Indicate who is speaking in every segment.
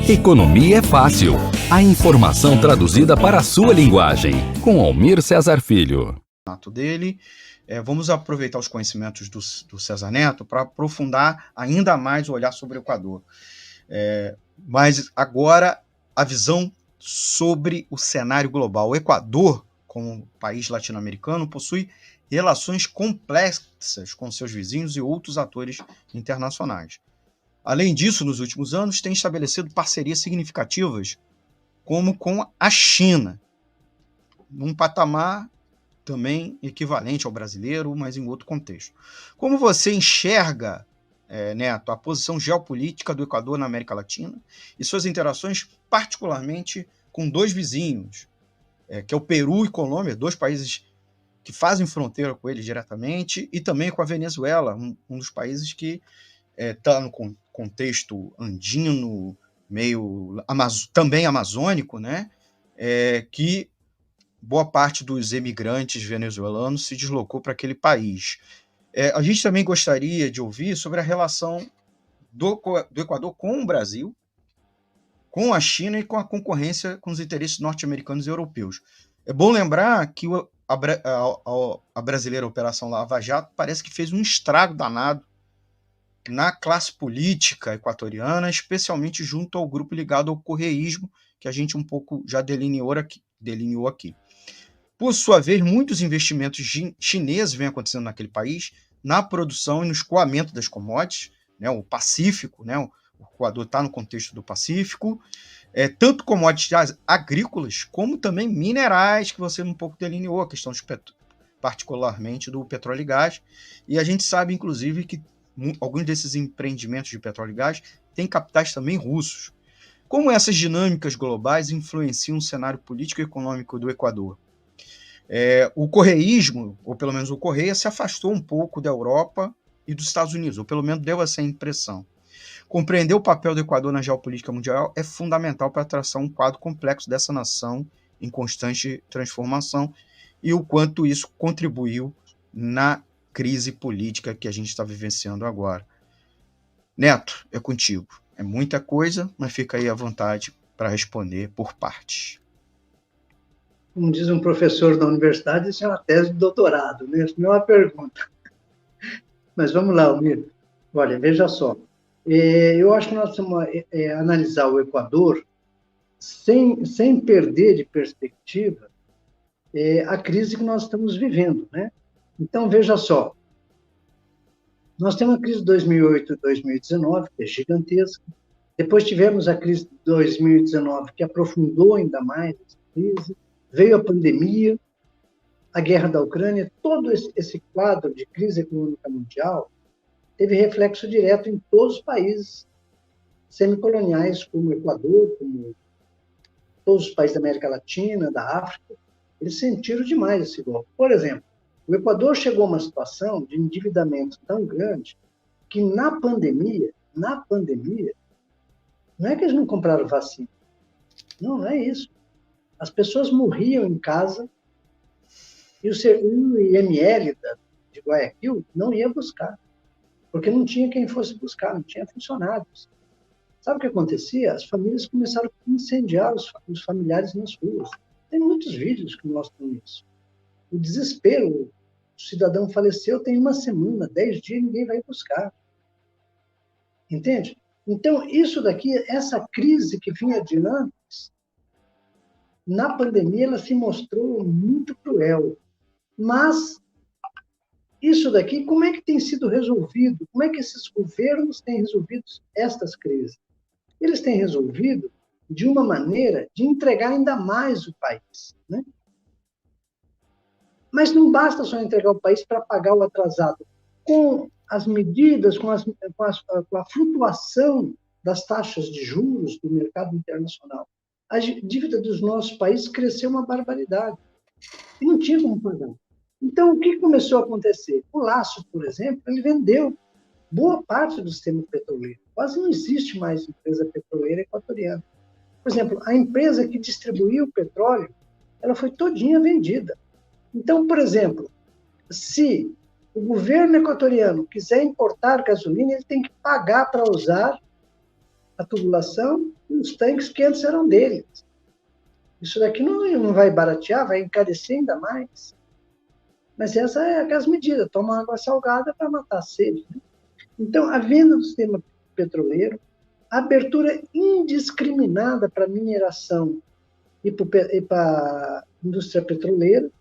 Speaker 1: Economia é fácil. A informação traduzida para a sua linguagem. Com Almir Cesar Filho.
Speaker 2: Dele. Vamos aproveitar os conhecimentos do César Neto para aprofundar ainda mais o olhar sobre o Equador. Mas agora a visão sobre o cenário global. O Equador, como país latino-americano, possui relações complexas com seus vizinhos e outros atores internacionais. Além disso, nos últimos anos, tem estabelecido parcerias significativas, como com a China, num patamar também equivalente ao brasileiro, mas em outro contexto. Como você enxerga, Neto, a posição geopolítica do Equador na América Latina e suas interações, particularmente com dois vizinhos, que é o Peru e Colômbia, dois países que fazem fronteira com eles diretamente, e também com a Venezuela, um dos países que está no contexto andino, meio também amazônico, né? Que boa parte dos emigrantes venezuelanos se deslocou para aquele país. A gente também gostaria de ouvir sobre a relação do Equador com o Brasil, com a China e com a concorrência com os interesses norte-americanos e europeus. É bom lembrar que a brasileira Operação Lava Jato parece que fez um estrago danado na classe política equatoriana, especialmente junto ao grupo ligado ao correísmo, que a gente um pouco já delineou aqui. Por sua vez, muitos investimentos chineses vêm acontecendo naquele país, na produção e no escoamento das commodities, né, o Pacífico, né, o Equador está no contexto do Pacífico, tanto commodities agrícolas, como também minerais, que você um pouco delineou, a questão particularmente do petróleo e gás, e a gente sabe, inclusive, que alguns desses empreendimentos de petróleo e gás têm capitais também russos. Como essas dinâmicas globais influenciam o cenário político e econômico do Equador? O correísmo, ou pelo menos o Correia, se afastou um pouco da Europa e dos Estados Unidos, ou pelo menos deu essa impressão. Compreender o papel do Equador na geopolítica mundial é fundamental para traçar um quadro complexo dessa nação em constante transformação e o quanto isso contribuiu na crise política que a gente está vivenciando agora. Neto, é contigo. É muita coisa, mas fica aí à vontade para responder por partes.
Speaker 3: Como diz um professor da universidade, isso é uma tese de doutorado, né? Isso não é uma pergunta. Mas vamos lá, Almir. Olha, veja só. Eu acho que nós precisamos analisar o Equador sem perder de perspectiva a crise que nós estamos vivendo, né? Então, veja só. Nós temos a crise de 2008 e 2019, que é gigantesca. Depois tivemos a crise de 2019, que aprofundou ainda mais essa crise. Veio a pandemia, a guerra da Ucrânia. Todo esse quadro de crise econômica mundial teve reflexo direto em todos os países semicoloniais, como o Equador, como todos os países da América Latina, da África. Eles sentiram demais esse golpe. Por exemplo, o Equador chegou a uma situação de endividamento tão grande que na pandemia, não é que eles não compraram vacina. Não é isso. As pessoas morriam em casa e o IML de Guayaquil não ia buscar, porque não tinha quem fosse buscar, não tinha funcionários. Sabe o que acontecia? As famílias começaram a incendiar os familiares nas ruas. Tem muitos vídeos que mostram isso. O desespero, o cidadão faleceu, tem uma semana, 10 dias, ninguém vai buscar. Entende? Então, isso daqui, essa crise que vinha de antes, na pandemia, ela se mostrou muito cruel. Mas, isso daqui, como é que tem sido resolvido? Como é que esses governos têm resolvido estas crises? Eles têm resolvido de uma maneira de entregar ainda mais o país, né? Mas não basta só entregar o país para pagar o atrasado. Com as medidas, com a flutuação das taxas de juros do mercado internacional, a dívida dos nossos países cresceu uma barbaridade. E não tinha como pagar. Então, o que começou a acontecer? O Laço, por exemplo, ele vendeu boa parte do sistema petroleiro. Quase não existe mais empresa petroleira equatoriana. Por exemplo, a empresa que distribuiu o petróleo, ela foi todinha vendida. Então, por exemplo, se o governo equatoriano quiser importar gasolina, ele tem que pagar para usar a tubulação e os tanques que antes eram deles. Isso daqui não vai baratear, vai encarecer ainda mais. Mas essa é aquelas medidas, toma água salgada para matar a sede. Né? Então, a venda do sistema petroleiro, a abertura indiscriminada para mineração e para a indústria petroleira,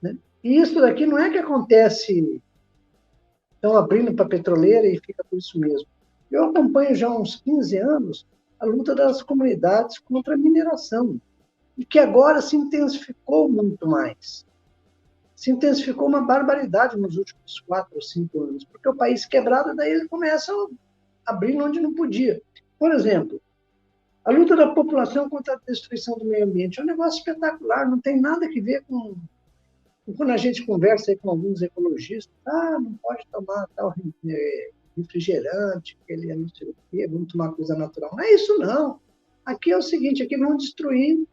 Speaker 3: né? E isso daqui não é que acontece, estão abrindo para a petroleira e fica por isso mesmo. Eu acompanho já há uns 15 anos a luta das comunidades contra a mineração, e que agora se intensificou muito mais. Se intensificou uma barbaridade nos últimos 4 ou 5 anos, porque o país quebrado, daí ele começa a abrir onde não podia. Por exemplo, a luta da população contra a destruição do meio ambiente é um negócio espetacular, não tem nada a ver com... Quando a gente conversa aí com alguns ecologistas, não pode tomar tal refrigerante, que ele é não sei o quê, vamos tomar coisa natural. Não é isso, não. Aqui é o seguinte, aqui vão destruir,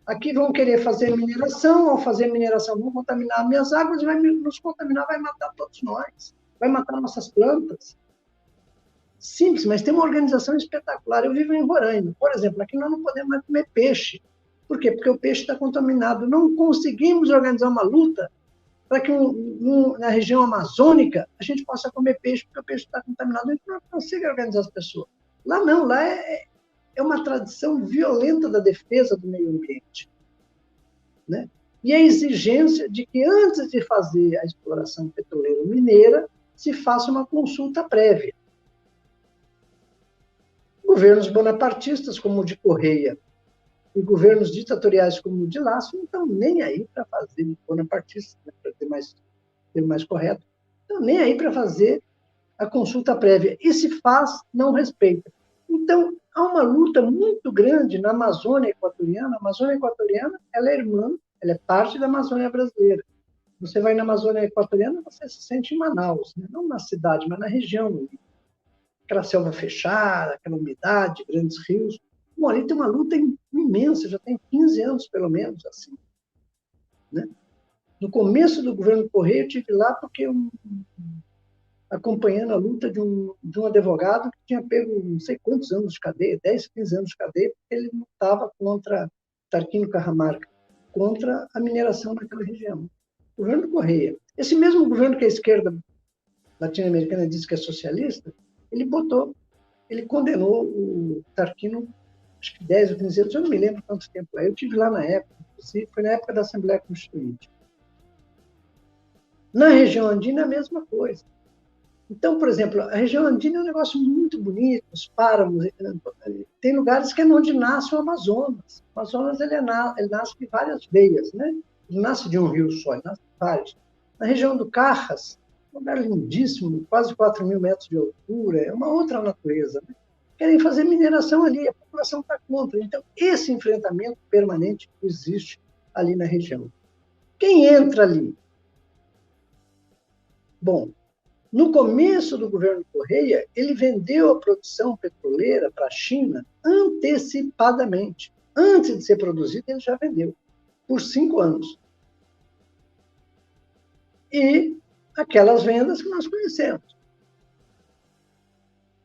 Speaker 3: aqui vão querer fazer mineração, ao fazer mineração vão contaminar minhas águas, vai nos contaminar, vai matar todos nós, vai matar nossas plantas. Simples, mas tem uma organização espetacular. Eu vivo em Roraima, por exemplo, aqui nós não podemos mais comer peixe. Por quê? Porque o peixe está contaminado. Não conseguimos organizar uma luta para que na região amazônica a gente possa comer peixe, porque o peixe está contaminado. A gente não consegue organizar as pessoas. Lá não, lá é uma tradição violenta da defesa do meio ambiente. Né? E a exigência de que, antes de fazer a exploração petroleira ou mineira, se faça uma consulta prévia. Governos bonapartistas, como o de Correia, e governos ditatoriais como o de Lasso, não estão nem aí para fazer, bonapartistas, né, para ter mais correto, não estão nem aí para fazer a consulta prévia. E se faz, não respeita. Então, há uma luta muito grande na Amazônia Equatoriana. A Amazônia Equatoriana, ela é irmã, ela é parte da Amazônia brasileira. Você vai na Amazônia Equatoriana, você se sente em Manaus, né? Não na cidade, mas na região. Aquela selva fechada, aquela umidade, grandes rios. Bom, ali tem uma luta imensa, já tem 15 anos, pelo menos, assim. Né? No começo do governo Correia, eu estive lá porque acompanhando a luta de um advogado que tinha pego não sei quantos anos de cadeia, 10, 15 anos de cadeia, porque ele lutava contra Tarquínio Cajamarca, contra a mineração naquela região. O governo Correia. Esse mesmo governo que a esquerda latino-americana diz que é socialista, ele condenou o Tarquínio, acho que 10 ou 15 anos, eu não me lembro quanto tempo é. Eu estive lá na época, foi na época da Assembleia Constituinte. Na região andina é a mesma coisa. Então, por exemplo, a região andina é um negócio muito bonito, os páramos, tem lugares que é onde nasce o Amazonas. O Amazonas ele nasce de várias veias, né? Ele nasce de um rio só, ele nasce de vários. Na região do Carras, um lugar lindíssimo, quase 4.000 metros de altura, é uma outra natureza, né? Querem fazer mineração ali, a população está contra. Então, esse enfrentamento permanente existe ali na região. Quem entra ali? Bom, no começo do governo Correia, ele vendeu a produção petroleira para a China antecipadamente. Antes de ser produzida, ele já vendeu, por 5 anos. E aquelas vendas que nós conhecemos.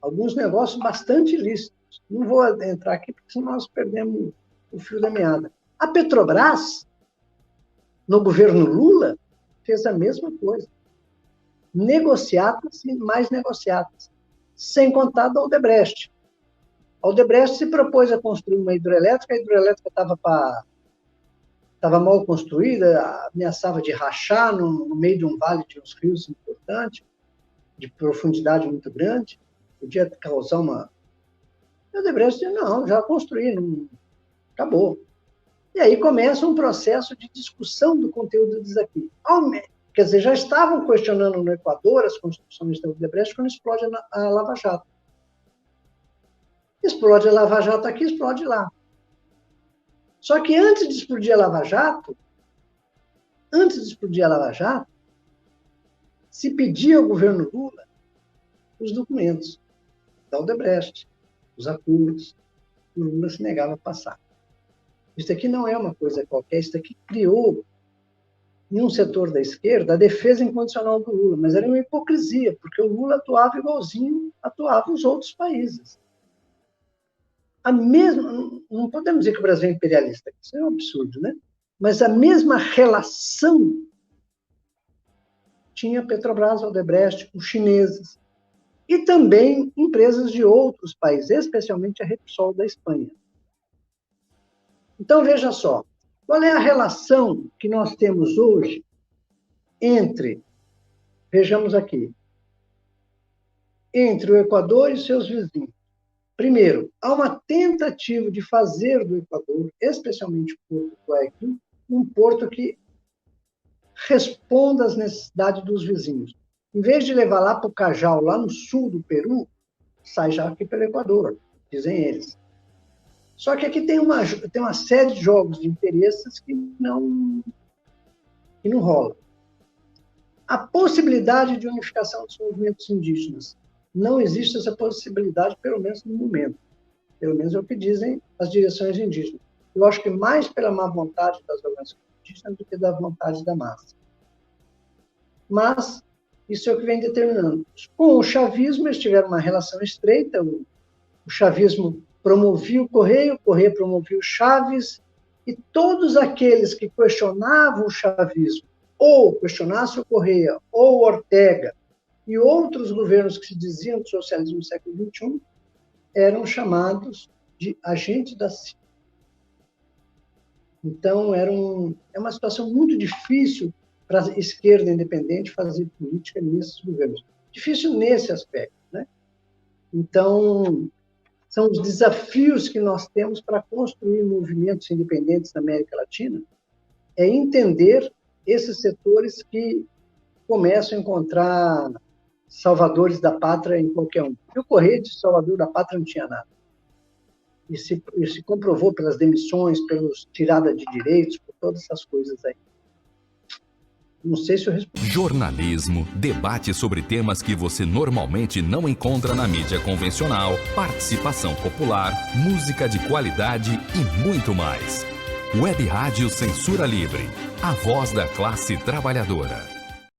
Speaker 3: Alguns negócios bastante ilícitos. Não vou entrar aqui, porque senão nós perdemos o fio da meada. A Petrobras, no governo Lula, fez a mesma coisa. Negociatas e mais negociatas. Sem contar da Odebrecht. A Odebrecht se propôs a construir uma hidrelétrica, a hidrelétrica estava mal construída, ameaçava de rachar no meio de um vale de uns rios importantes, de profundidade muito grande, podia causar uma... A Odebrecht disse, não, já construí, não... acabou. E aí começa um processo de discussão do conteúdo disso aqui. Quer dizer, já estavam questionando no Equador as construções da Odebrecht quando explode a Lava Jato. Explode a Lava Jato aqui, explode lá. Só que antes de explodir a Lava Jato, se pedia ao governo Lula os documentos da Odebrecht, os acordos, o Lula se negava a passar. Isso aqui não é uma coisa qualquer, isso aqui criou, em um setor da esquerda, a defesa incondicional do Lula, mas era uma hipocrisia, porque o Lula atuava igualzinho atuavam os outros países. não podemos dizer que o Brasil é imperialista, isso é um absurdo, né? Mas a mesma relação tinha a Petrobras, a Odebrecht, os chineses, e também empresas de outros países, especialmente a Repsol da Espanha. Então, veja só, qual é a relação que nós temos hoje entre, vejamos aqui, entre o Equador e seus vizinhos? Primeiro, há uma tentativa de fazer do Equador, especialmente o Porto do Guayaquil, um porto que responda às necessidades dos vizinhos. Em vez de levar lá para o Cajal, lá no sul do Peru, sai já aqui pelo Equador, dizem eles. Só que aqui tem uma série de jogos de interesses que não rola. A possibilidade de unificação dos movimentos indígenas. Não existe essa possibilidade, pelo menos no momento. Pelo menos é o que dizem as direções indígenas. Eu acho que mais pela má vontade das organizações indígenas do que da vontade da massa. Mas isso é o que vem determinando. Com o chavismo, eles tiveram uma relação estreita. O chavismo promovia o Correia promovia o Chaves, e todos aqueles que questionavam o chavismo, ou questionassem o Correia, ou o Ortega, e outros governos que se diziam do socialismo do século XXI, eram chamados de agentes da CIA. Então, é uma situação muito difícil para a esquerda independente fazer política nesses governos. Difícil nesse aspecto, né? Então, são os desafios que nós temos para construir movimentos independentes na América Latina, é entender esses setores que começam a encontrar salvadores da pátria em qualquer um. E o Correia de Salvador da Pátria não tinha nada. E se comprovou pelas demissões, pelas tirada de direitos, por todas essas coisas aí. Não sei se eu respondi.
Speaker 1: Jornalismo, debate sobre temas que você normalmente não encontra na mídia convencional, participação popular, música de qualidade e muito mais. Web Rádio Censura Livre, a voz da classe trabalhadora.